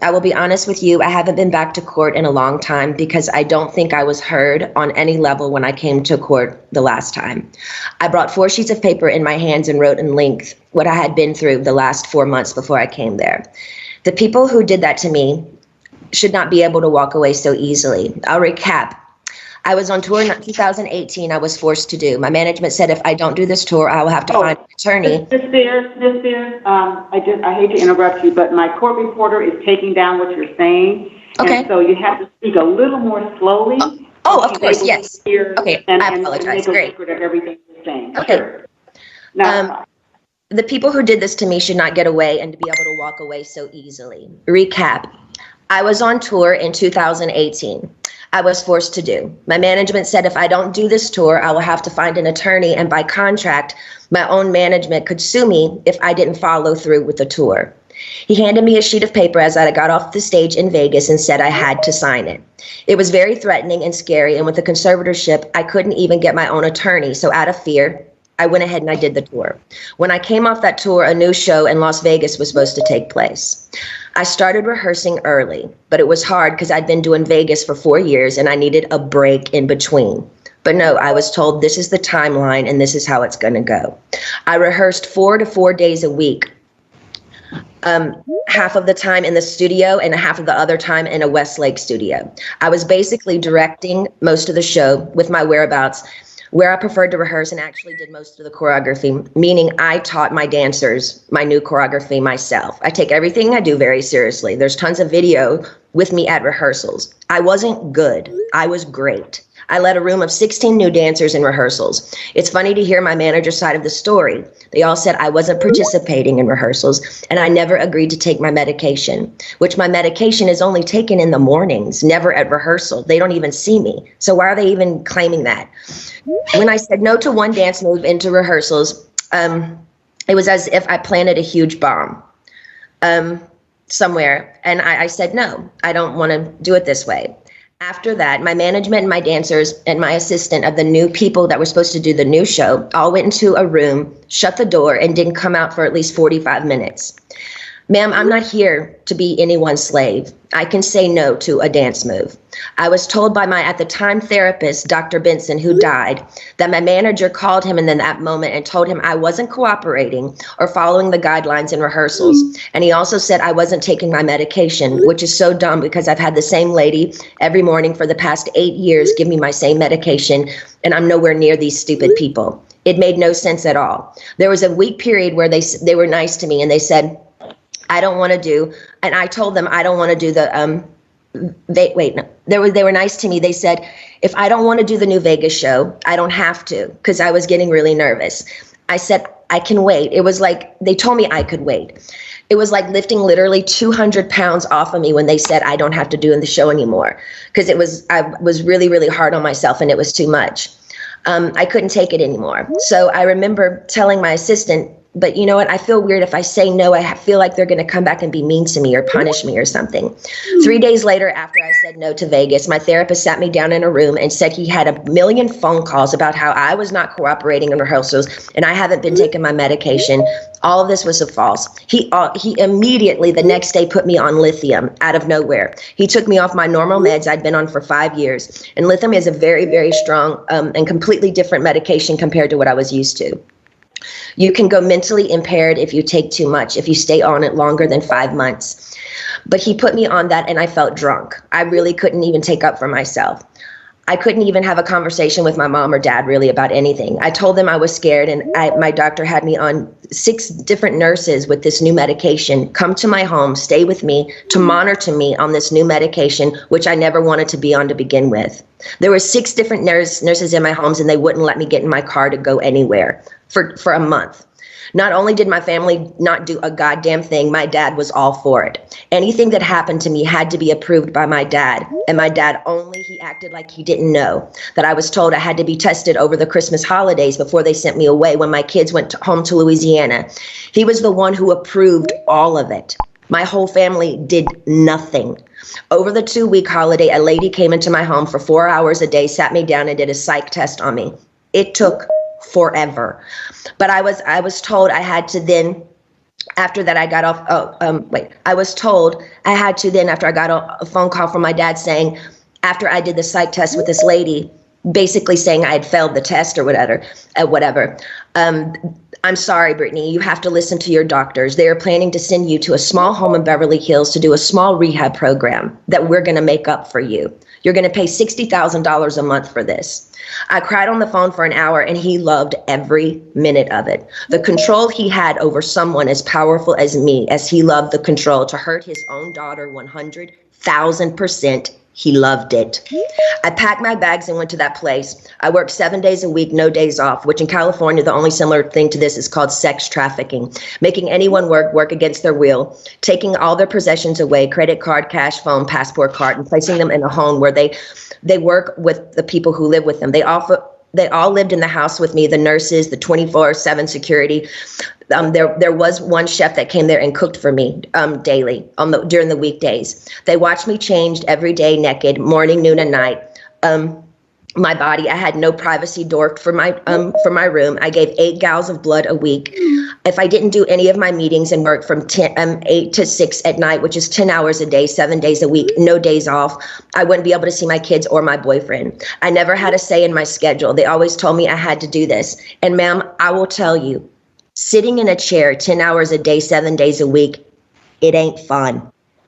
I will be honest with you, I haven't been back to court in a long time because I don't think I was heard on any level when I came to court the last time. I brought 4 sheets of paper in my hands and wrote in length what I had been through the last 4 months before I came there. The people who did that to me should not be able to walk away so easily. I'll recap. I was on tour in 2018. I was forced to do. My management said if I don't do this tour, I will have to find an attorney. Ms. Spears, I hate to interrupt you, but my court reporter is taking down what you're saying. Okay. And so you have to speak a little more slowly. Of course, yes. Okay, I apologize. Great. And everything you're saying. Okay. Sure. Now, the people who did this to me should not get away and to be able to walk away so easily. Recap. I was on tour in 2018. I was forced to do. My management said if I don't do this tour, I will have to find an attorney, and by contract, my own management could sue me if I didn't follow through with the tour. He handed me a sheet of paper as I got off the stage in Vegas and said I had to sign it. It was very threatening and scary, and with the conservatorship, I couldn't even get my own attorney, so out of fear, I went ahead and I did the tour. When I came off that tour, a new show in Las Vegas was supposed to take place. I started rehearsing early, but it was hard because I'd been doing Vegas for 4 years and I needed a break in between. But no, I was told this is the timeline and this is how it's going to go. I rehearsed 4 to 4 days a week, half of the time in the studio and half of the other time in a Westlake studio. I was basically directing most of the show with my whereabouts, where I preferred to rehearse and actually did most of the choreography, meaning I taught my dancers my new choreography myself. I take everything I do very seriously. There's tons of video with me at rehearsals. I wasn't good. I was great. I led a room of 16 new dancers in rehearsals. It's funny to hear my manager's side of the story. They all said I wasn't participating in rehearsals and I never agreed to take my medication, which my medication is only taken in the mornings, never at rehearsal. They don't even see me. So why are they even claiming that? When I said no to one dance move into rehearsals, it was as if I planted a huge bomb somewhere. And I said, no, I don't want to do it this way. After that, my management and my dancers and my assistant of the new people that were supposed to do the new show all went into a room, shut the door, and didn't come out for at least 45 minutes. Ma'am, I'm not here to be anyone's slave. I can say no to a dance move. I was told by my, at the time, therapist, Dr. Benson, who died, that my manager called him in that moment and told him I wasn't cooperating or following the guidelines in rehearsals. And he also said I wasn't taking my medication, which is so dumb because I've had the same lady every morning for the past 8 years give me my same medication, and I'm nowhere near these stupid people. It made no sense at all. There was a week period where they were nice to me and they said, I don't want to do, and I told them I don't want to do the, they were nice to me. They said, if I don't want to do the new Vegas show, I don't have to, because I was getting really nervous. I said, I can wait. It was like, they told me I could wait. It was like lifting literally 200 pounds off of me when they said I don't have to do the show anymore, because I was really, really hard on myself and it was too much. I couldn't take it anymore. So I remember telling my assistant, but you know what? I feel weird if I say no. I feel like they're going to come back and be mean to me or punish me or something. 3 days later, after I said no to Vegas, my therapist sat me down in a room and said he had a million phone calls about how I was not cooperating in rehearsals and I haven't been taking my medication. All of this was a false. He immediately the next day put me on lithium out of nowhere. He took me off my normal meds I'd been on for 5 years. And lithium is a very, very strong and completely different medication compared to what I was used to. You can go mentally impaired if you take too much, if you stay on it longer than 5 months. But he put me on that and I felt drunk. I really couldn't even take up for myself. I couldn't even have a conversation with my mom or dad really about anything. I told them I was scared and my doctor had me on 6 different nurses with this new medication come to my home, stay with me, to monitor me on this new medication, which I never wanted to be on to begin with. There were 6 different nurses in my homes and they wouldn't let me get in my car to go anywhere for a month. Not only did my family not do a goddamn thing, my dad was all for it. Anything that happened to me had to be approved by my dad. And my dad he acted like he didn't know that I was told I had to be tested over the Christmas holidays before they sent me away when my kids went home to Louisiana. He was the one who approved all of it. My whole family did nothing. Over the 2-week holiday, a lady came into my home for 4 hours a day, sat me down and did a psych test on me. It took forever. But I was told I had to then After that, I got off. I was told I had to then, after I got a phone call from my dad saying, after I did the psych test with this lady, basically saying I had failed the test or whatever. I'm sorry, Brittany, you have to listen to your doctors. They are planning to send you to a small home in Beverly Hills to do a small rehab program that we're going to make up for you. You're going to pay $60,000 a month for this. I cried on the phone for an hour, and he loved every minute of it. The control he had over someone as powerful as me, as he loved the control to hurt his own daughter 100,000%. He loved it. I packed my bags and went to that place. I worked 7 days a week, no days off, which in California, the only similar thing to this is called sex trafficking, making anyone work against their will, taking all their possessions away, credit card, cash, phone, passport card, and placing them in a home where they work with the people who live with them. They all lived in the house with me, the nurses, the 24/7 security. There was one chef that came there and cooked for me daily during the weekdays. They watched me changed every day, naked, morning, noon, and night. My body, I had no privacy door for my room. I gave 8 gallons of blood a week. If I didn't do any of my meetings and work from 8 to 6 at night, which is 10 hours a day, 7 days a week, no days off, I wouldn't be able to see my kids or my boyfriend. I never had a say in my schedule. They always told me I had to do this. And ma'am, I will tell you, sitting in a chair 10 hours a day, 7 days a week, it ain't fun.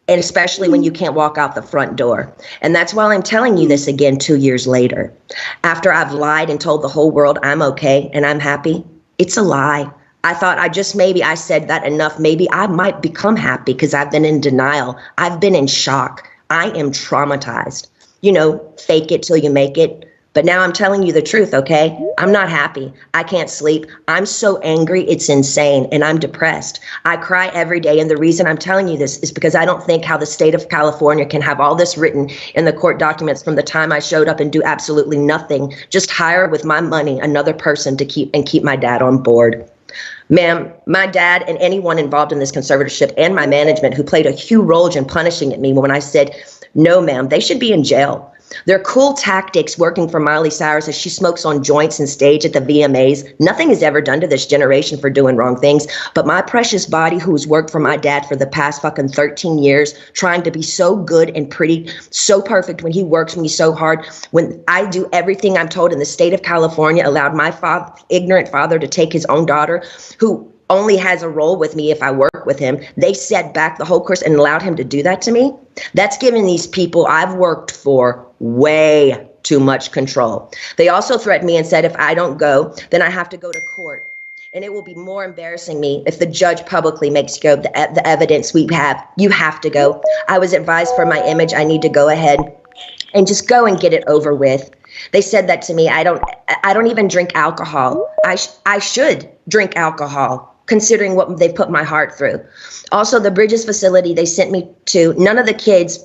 And especially when you can't walk out the front door. And that's why I'm telling you this again 2 years later. After I've lied and told the whole world I'm okay and I'm happy, it's a lie. I thought I said that enough. Maybe I might become happy because I've been in denial. I've been in shock. I am traumatized. Fake it till you make it. But now I'm telling you the truth, okay? I'm not happy. I can't sleep. I'm so angry, it's insane, and I'm depressed. I cry every day, and the reason I'm telling you this is because I don't think how the state of California can have all this written in the court documents from the time I showed up and do absolutely nothing, just hire with my money another person to keep my dad on board. Ma'am, my dad and anyone involved in this conservatorship and my management who played a huge role in punishing me when I said, no, ma'am, they should be in jail. Their cool tactics working for Miley Cyrus as she smokes on joints and stage at the VMAs. Nothing is ever done to this generation for doing wrong things. But my precious body, who's worked for my dad for the past fucking 13 years, trying to be so good and pretty, so perfect when he works me so hard, when I do everything I'm told in the state of California, allowed my ignorant father to take his own daughter, who only has a role with me if I work with him. They set back the whole course and allowed him to do that to me. That's giving these people I've worked for way too much control. They also threatened me and said if I don't go, then I have to go to court. And it will be more embarrassing me if the judge publicly makes go the evidence we have. You have to go. I was advised for my image, I need to go ahead and just go and get it over with. They said that to me. I don't even drink alcohol. I should drink alcohol, considering what they put my heart through. Also, the Bridges facility they sent me to, none of the kids,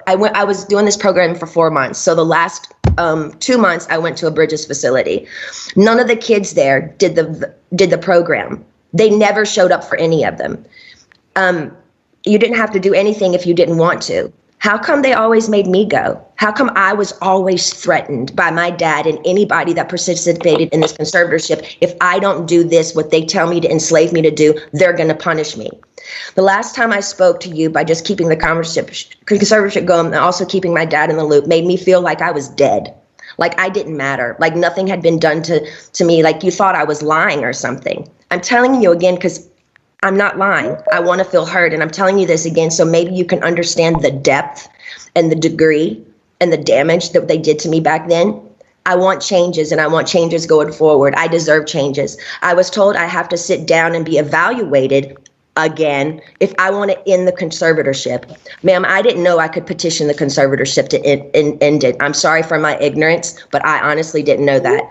I was doing this program for 4 months. So the last 2 months I went to a Bridges facility. None of the kids there did the program. They never showed up for any of them. You didn't have to do anything if you didn't want to. How come they always made me go? How come I was always threatened by my dad and anybody that participated in this conservatorship? If I don't do this, what they tell me to enslave me to do, they're going to punish me. The last time I spoke to you by just keeping the conservatorship going and also keeping my dad in the loop made me feel like I was dead, like I didn't matter, like nothing had been done to me, like you thought I was lying or something. I'm telling you again because I'm not lying. I want to feel heard. And I'm telling you this again, so maybe you can understand the depth and the degree and the damage that they did to me back then. I want changes, and I want changes going forward. I deserve changes. I was told I have to sit down and be evaluated again if I want to end the conservatorship. Ma'am, I didn't know I could petition the conservatorship to end it. I'm sorry for my ignorance, but I honestly didn't know that.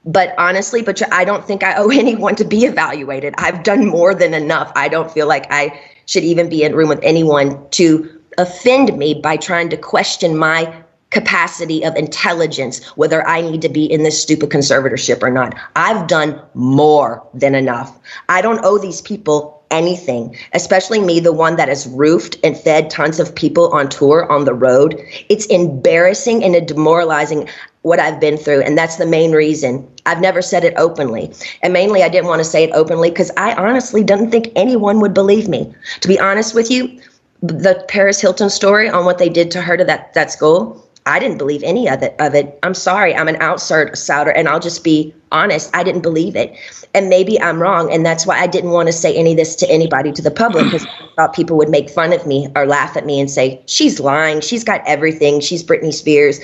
But honestly, I don't think I owe anyone to be evaluated. I've done more than enough. I don't feel like I should even be in a room with anyone to offend me by trying to question my capacity of intelligence, whether I need to be in this stupid conservatorship or not. I've done more than enough. I don't owe these people anything, especially me, the one that has roofed and fed tons of people on tour on the road. It's embarrassing and demoralizing. what I've been through. And that's the main reason. I've never said it openly. And mainly I didn't want to say it openly because I honestly didn't think anyone would believe me. To be honest with you, the Paris Hilton story on what they did to her to that school, I didn't believe any of it. I'm sorry. I'm an outsider, and I'll just be honest. I didn't believe it. And maybe I'm wrong. And that's why I didn't want to say any of this to anybody, to the public, because I thought people would make fun of me or laugh at me and say, she's lying. She's got everything. She's Britney Spears.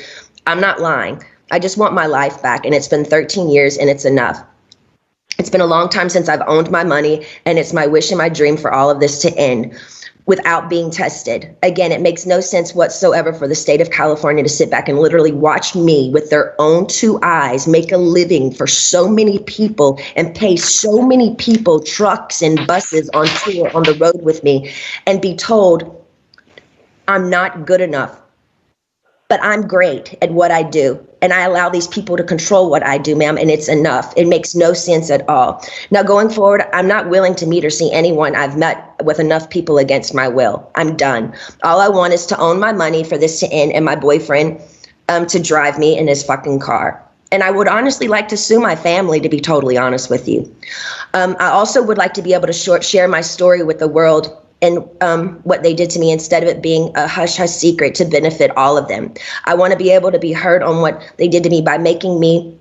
I'm not lying. I just want my life back. And it's been 13 years and it's enough. It's been a long time since I've owned my money, and it's my wish and my dream for all of this to end without being tested. Again, it makes no sense whatsoever for the state of California to sit back and literally watch me with their own two eyes make a living for so many people and pay so many people trucks and buses on tour on the road with me and be told I'm not good enough. But I'm great at what I do, and I allow these people to control what I do, ma'am, and it's enough. It makes no sense at all. Now, going forward, I'm not willing to meet or see anyone I've met with enough people against my will. I'm done. All I want is to own my money for this to end and my boyfriend to drive me in his fucking car. And I would honestly like to sue my family, to be totally honest with you. I also would like to be able to share my story with the world and what they did to me, instead of it being a hush-hush secret to benefit all of them. I want to be able to be heard on what they did to me. By making me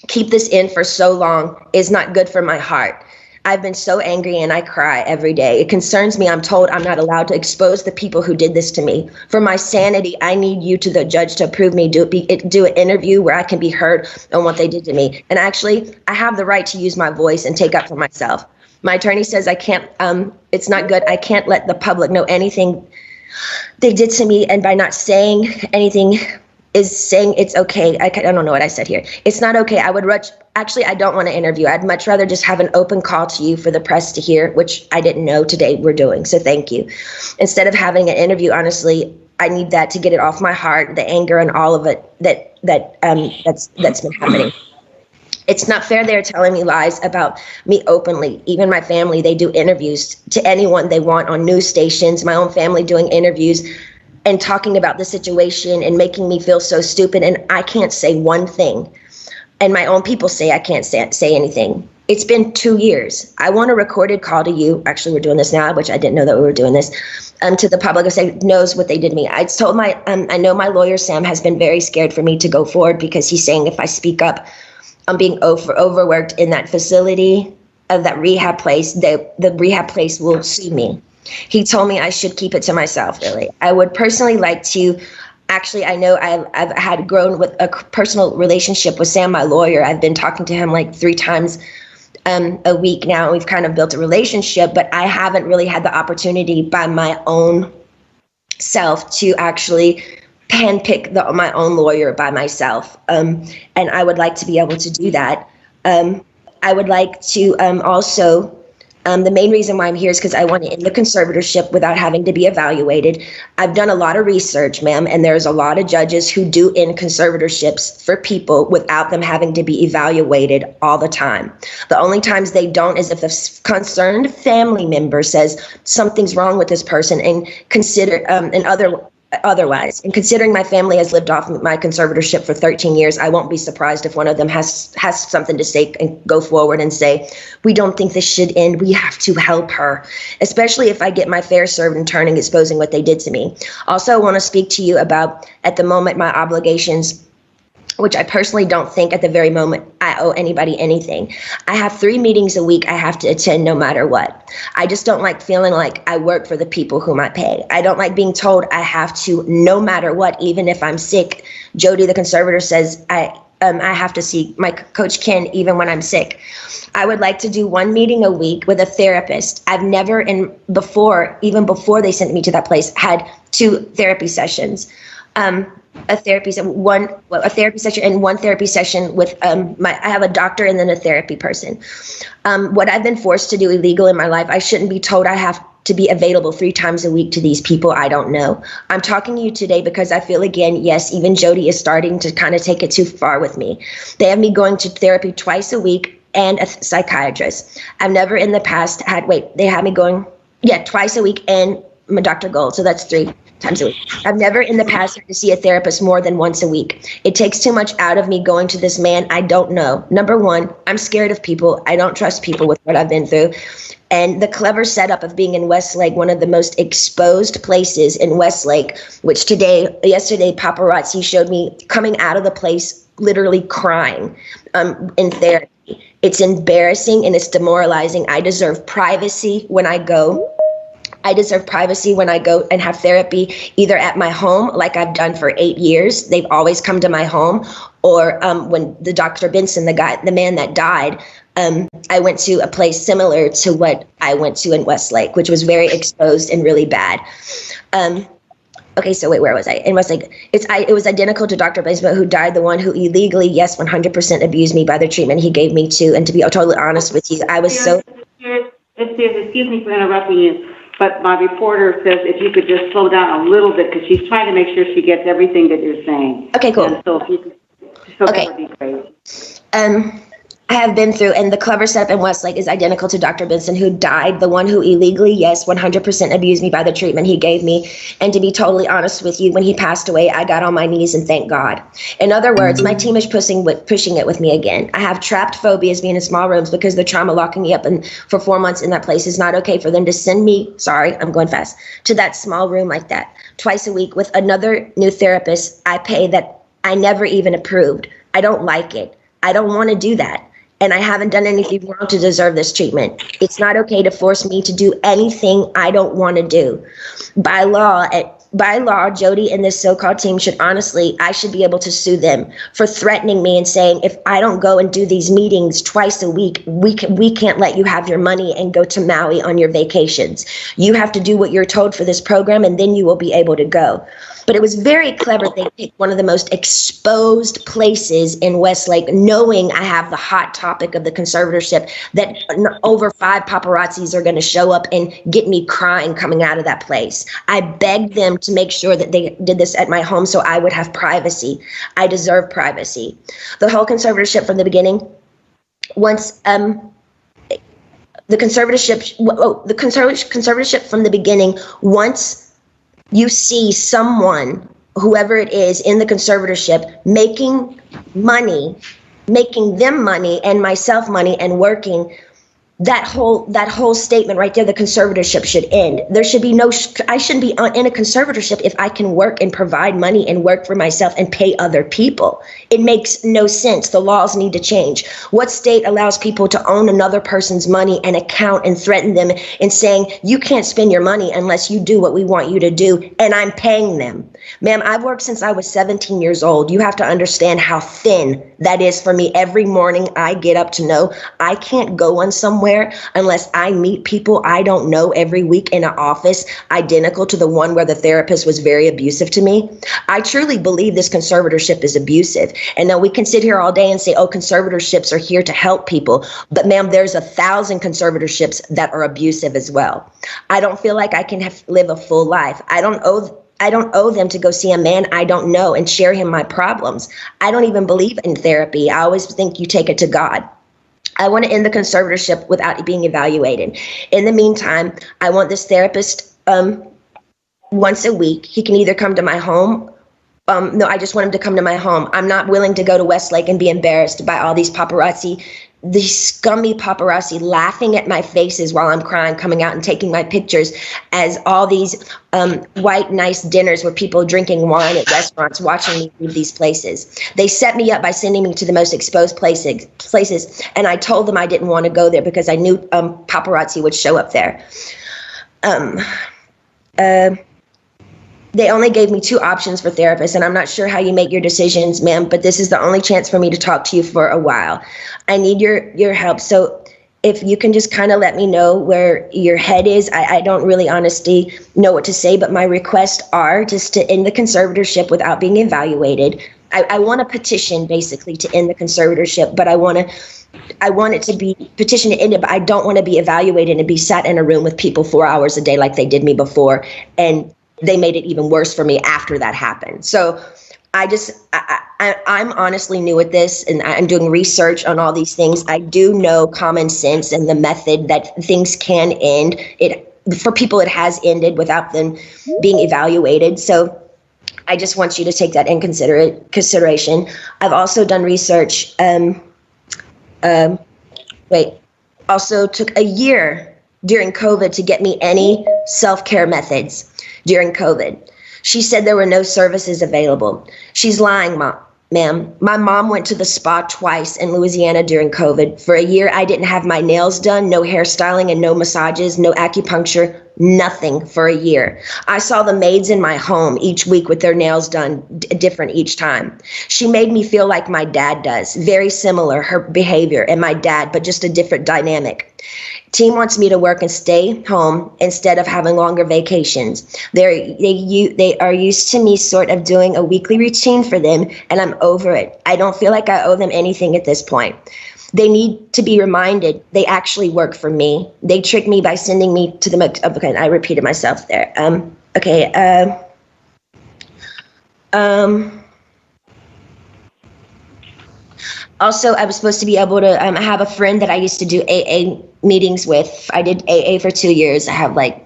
keep this in for so long is not good for my heart. I've been so angry and I cry every day. It concerns me. I'm told I'm not allowed to expose the people who did this to me. For my sanity, I need you, to the judge, to approve me, do an interview where I can be heard on what they did to me. And actually, I have the right to use my voice and take up for myself. My attorney says I can't, it's not good. I can't let the public know anything they did to me. And by not saying anything is saying it's okay. I don't know what I said here. It's not okay. I don't want to interview. I'd much rather just have an open call to you for the press to hear, which I didn't know today we're doing. So thank you. Instead of having an interview, honestly, I need that to get it off my heart, the anger and all of it that's been happening. It's not fair they're telling me lies about me openly. Even my family, they do interviews to anyone they want on news stations. My own family doing interviews and talking about the situation and making me feel so stupid. And I can't say one thing. And my own people say I can't say anything. It's been 2 years. I want a recorded call to you. Actually, we're doing this now, which I didn't know that we were doing this, to the public who knows what they did to me. I told I know my lawyer, Sam, has been very scared for me to go forward because he's saying if I speak up, I'm being overworked in that facility of that rehab place. The rehab place will sue me. He told me I should keep it to myself, really. I would personally like to, actually, I know I've had grown with a personal relationship with Sam, my lawyer. I've been talking to him like 3 times a week now. We've kind of built a relationship, but I haven't really had the opportunity by my own self to actually handpick my own lawyer by myself. And I would like to be able to do that. I would like to also, the main reason why I'm here is because I want to end the conservatorship without having to be evaluated. I've done a lot of research, ma'am, and there's a lot of judges who do end conservatorships for people without them having to be evaluated all the time. The only times they don't is if the concerned family member says something's wrong with this person and consider otherwise. And considering my family has lived off my conservatorship for 13 years, I won't be surprised if one of them has something to say and go forward and say, we don't think this should end. We have to help her, especially if I get my fair served in turning, exposing what they did to me. Also, I want to speak to you about, at the moment, my obligations, which I personally don't think at the very moment I owe anybody anything. I have 3 meetings a week I have to attend no matter what. I just don't like feeling like I work for the people whom I pay. I don't like being told I have to no matter what, even if I'm sick. Jody, the conservator, says I have to see my coach Ken even when I'm sick. I would like to do 1 meeting a week with a therapist. I've never, even before they sent me to that place, had 2 therapy sessions. A therapy session and 1 therapy session with I have a doctor and then a therapy person. What I've been forced to do illegal in my life, I shouldn't be told I have to be available 3 times a week to these people I don't know. I'm talking to you today because I feel, again, yes, even Jody is starting to kind of take it too far with me. They have me going to therapy twice a week and a psychiatrist. I've never in the past they had me going, twice a week and Dr. Gold, so that's 3 times a week. I've never in the past had to see a therapist more than once a week. It takes too much out of me going to this man I don't know. Number one, I'm scared of people. I don't trust people with what I've been through. And the clever setup of being in Westlake, one of the most exposed places in Westlake, which yesterday, paparazzi showed me coming out of the place literally crying in therapy. It's embarrassing and it's demoralizing. I deserve privacy when I go. I deserve privacy when I go and have therapy, either at my home, like I've done for 8 years. They've always come to my home. Or when the Dr. Benson, the man that died, I went to a place similar to what I went to in Westlake, which was very exposed and really bad. Okay, so wait, where was I? In Westlake, it was identical to Dr. Benson, who died, the one who illegally, yes, 100% abused me by the treatment he gave me too. And to be totally honest with you, I was so... Excuse me for interrupting you, but my reporter says if you could just slow down a little bit, because she's trying to make sure she gets everything that you're saying. Okay, cool. And so if you could, that would be great. I have been through, and the clever setup in Westlake is identical to Dr. Benson, who died, the one who illegally, yes, 100% abused me by the treatment he gave me. And to be totally honest with you, when he passed away, I got on my knees and thanked God. In other words, my team is pushing it with me again. I have trapped phobias being in small rooms because the trauma locking me up for 4 months in that place is not okay for them to send me, sorry, I'm going fast, to that small room like that twice a week with another new therapist I pay that I never even approved. I don't like it. I don't want to do that. And I haven't done anything wrong to deserve this treatment. It's not okay to force me to do anything I don't want to do. By law, Jody and this so-called team I should be able to sue them for threatening me and saying, if I don't go and do these meetings twice a week, we can't let you have your money and go to Maui on your vacations. You have to do what you're told for this program, and then you will be able to go. But it was very clever. They picked one of the most exposed places in Westlake, knowing I have the hot topic of the conservatorship, that over 5 paparazzis are going to show up and get me crying coming out of that place. I begged them to make sure that they did this at my home so I would have privacy. I deserve privacy. The whole conservatorship from the beginning, once the conservatorship from the beginning, once you see someone, whoever it is in the conservatorship, making them money and myself money and working, that whole statement right there, the conservatorship should end. There should be I shouldn't be in a conservatorship if I can work and provide money and work for myself and pay other people. It makes no sense. The laws need to change. What state allows people to own another person's money and account and threaten them and saying, you can't spend your money unless you do what we want you to do, and I'm paying them? Ma'am, I've worked since I was 17 years old. You have to understand how thin that is for me. Every morning I get up to know I can't go on somewhere unless I meet people I don't know every week in an office identical to the one where the therapist was very abusive to me. I truly believe this conservatorship is abusive. And now we can sit here all day and say, oh, conservatorships are here to help people. But ma'am, there's 1,000 conservatorships that are abusive as well. I don't feel like I can live a full life. I don't owe them to go see a man I don't know and share him my problems. I don't even believe in therapy. I always think you take it to God. I want to end the conservatorship without being evaluated. In the meantime, I want this therapist once a week. He can either come to my home. No, I just want him to come to my home. I'm not willing to go to Westlake and be embarrassed by all these paparazzi, these scummy paparazzi laughing at my faces while I'm crying, coming out and taking my pictures as all these white, nice dinners with people drinking wine at restaurants, watching me leave these places. They set me up by sending me to the most exposed places, and I told them I didn't want to go there because I knew paparazzi would show up there. They only gave me 2 options for therapists, and I'm not sure how you make your decisions, ma'am, but this is the only chance for me to talk to you for a while. I need your help. So if you can just kind of let me know where your head is. I don't really honestly know what to say, but my requests are just to end the conservatorship without being evaluated. I want a petition basically to end the conservatorship, but I want it to be petition to end it, but I don't want to be evaluated and be sat in a room with people 4 hours a day like they did me before. And they made it even worse for me after that happened. So I'm honestly new at this, and I'm doing research on all these things. I do know common sense and the method that things can end. for people it has ended without them being evaluated. So I just want you to take that in consideration. I've also done research. Also took a year during COVID to get me any self-care methods during COVID. She said there were no services available. She's lying, ma'am. My mom went to the spa twice in Louisiana during COVID. For a year, I didn't have my nails done, no hairstyling and no massages, no acupuncture, nothing for a year. I saw the maids in my home each week with their nails done different each time. She made me feel like my dad does, very similar, her behavior and my dad, but just a different dynamic. Team wants me to work and stay home instead of having longer vacations. They are used to me sort of doing a weekly routine for them, and I'm over it. I don't feel like I owe them anything at this point. They need to be reminded they actually work for me. They trick me by sending me to the, okay, I repeated myself there. Also, I was supposed to be able to have a friend that I used to do AA meetings with. I did AA for 2 years. I have I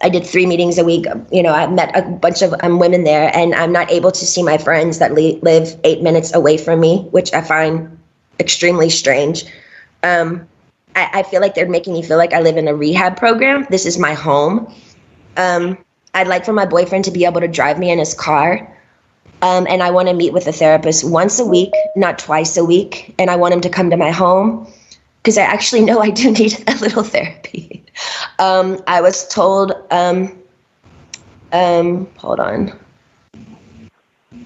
did 3 meetings a week. I met a bunch of women there, and I'm not able to see my friends that live 8 minutes away from me, which I find extremely strange. I feel like they're making me feel like I live in a rehab program. This is my home. I'd like for my boyfriend to be able to drive me in his car. And I want to meet with a therapist once a week, not twice a week. And I want him to come to my home because I actually know I do need a little therapy. I was told, hold on.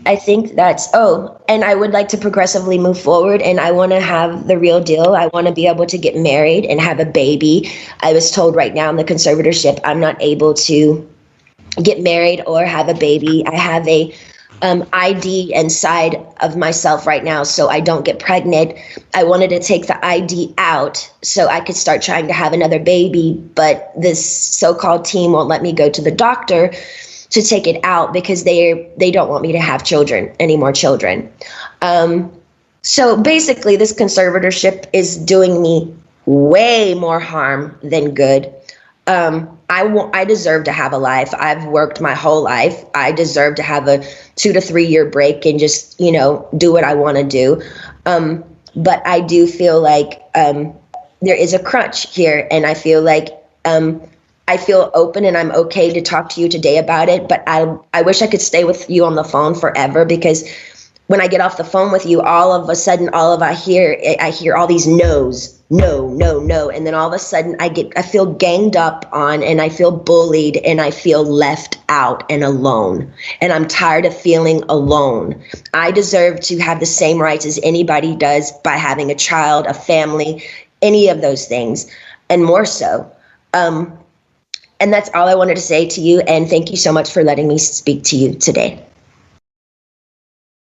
I think and I would like to progressively move forward, and I want to have the real deal. I want to be able to get married and have a baby. I was told right now in the conservatorship, I'm not able to get married or have a baby. I have a ID inside of myself right now, so I don't get pregnant. I wanted to take the ID out so I could start trying to have another baby, but this so-called team won't let me go to the doctor to take it out because they don't want me to have any more children. So basically, this conservatorship is doing me way more harm than good. I deserve to have a life. I've worked my whole life. I deserve to have a 2 to 3 year break and just, do what I want to do. But I do feel like there is a crunch here, and I feel like I feel open and I'm okay to talk to you today about it. But I wish I could stay with you on the phone forever, because when I get off the phone with you, all of a sudden, I hear all these no's. No. And then all of a sudden I feel ganged up on, and I feel bullied, and I feel left out and alone. And I'm tired of feeling alone. I deserve to have the same rights as anybody does by having a child, a family, any of those things, and more so. And that's all I wanted to say to you. And thank you so much for letting me speak to you today.